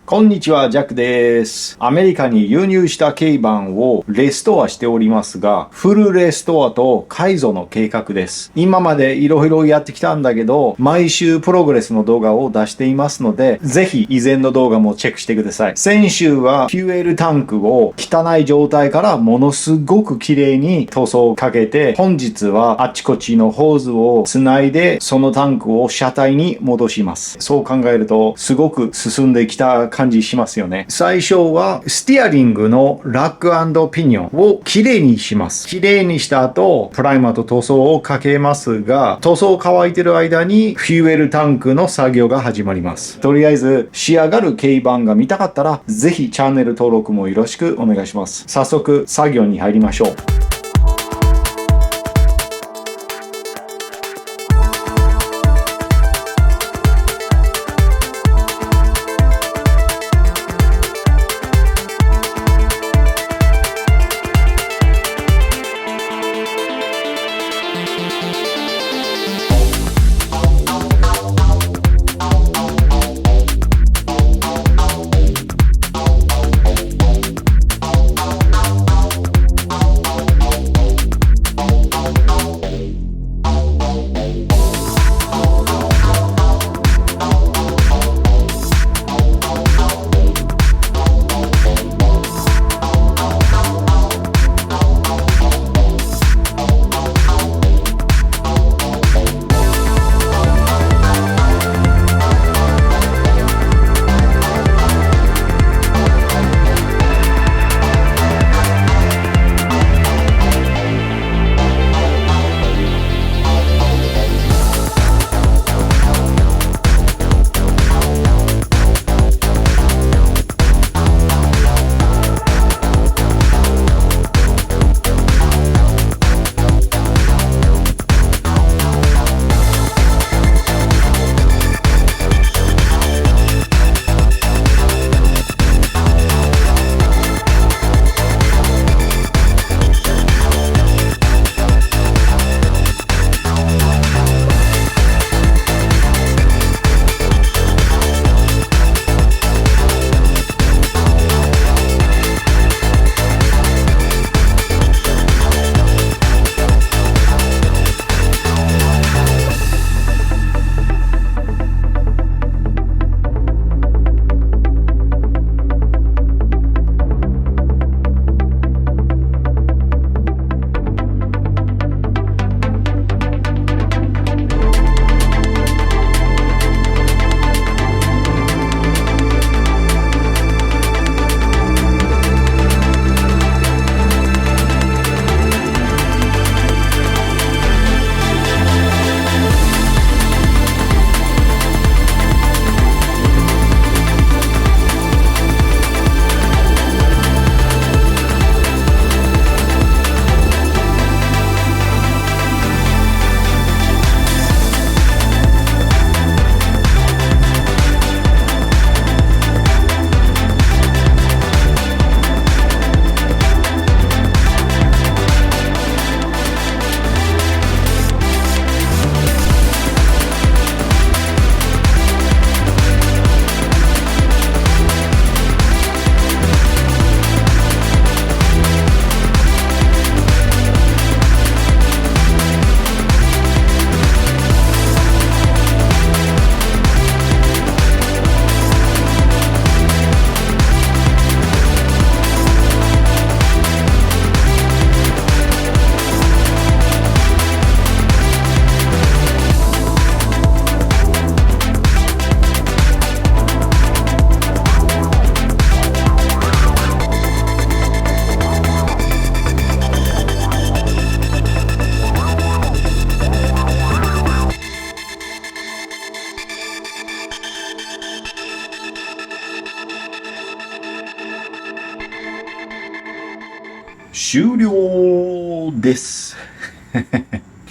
こんにちは、ジャックです。アメリカに輸入した軽バンをレストアしておりますが、フルレストアと改造の計画です。今までいろいろやってきたんだけど、毎週プログレスの動画を出していますので、ぜひ以前の動画もチェックしてください。先週はフュエルタンクを汚い状態からものすごく綺麗に塗装をかけて、本日はあちこちのホーズをつないで、そのタンクを車体に戻します。そう考えると、すごく進んできた感じしますよね。最初はスティアリングのラック&ピニオンをきれいにします。きれいにした後、プライマーと塗装をかけますが、塗装乾いてる間にフュエルタンクの作業が始まります。とりあえず仕上がる軽バンが見たかったら、ぜひチャンネル登録もよろしくお願いします。早速作業に入りましょう。終了です。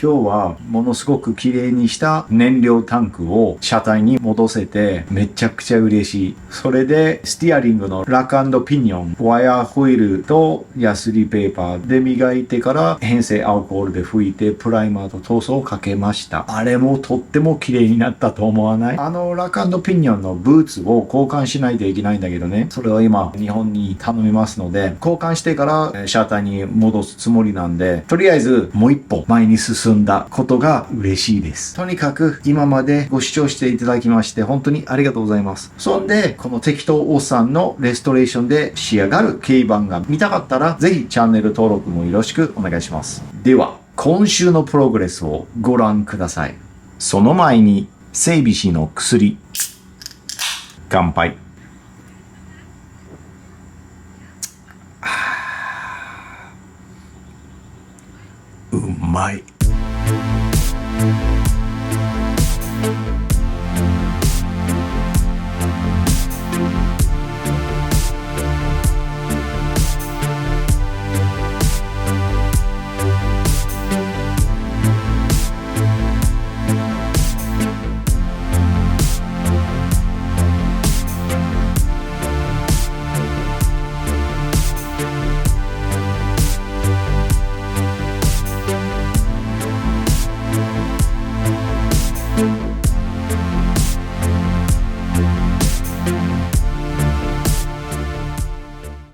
今日はものすごく綺麗にした燃料タンクを車体に戻せてめちゃくちゃ嬉しい。それでスティアリングのラック&ピニオン、ワイヤーホイールとヤスリペーパーで磨いてから変性アルコールで拭いてプライマーと塗装をかけました。あれもとっても綺麗になったと思わない？ラック&ピニオンのブーツを交換しないといけないんだけどね。それを今日本に頼みますので、交換してから車体に戻すつもりなんで、とりあえずもう一歩前に進んだことが嬉しいです。とにかく今までご視聴していただきまして本当にありがとうございます。そんで、この適当おっさんのレストレーションで仕上がる軽バンが見たかったら、ぜひチャンネル登録もよろしくお願いします。では、今週のプログレスをご覧ください。その前に、整備士の薬。乾杯。うまい。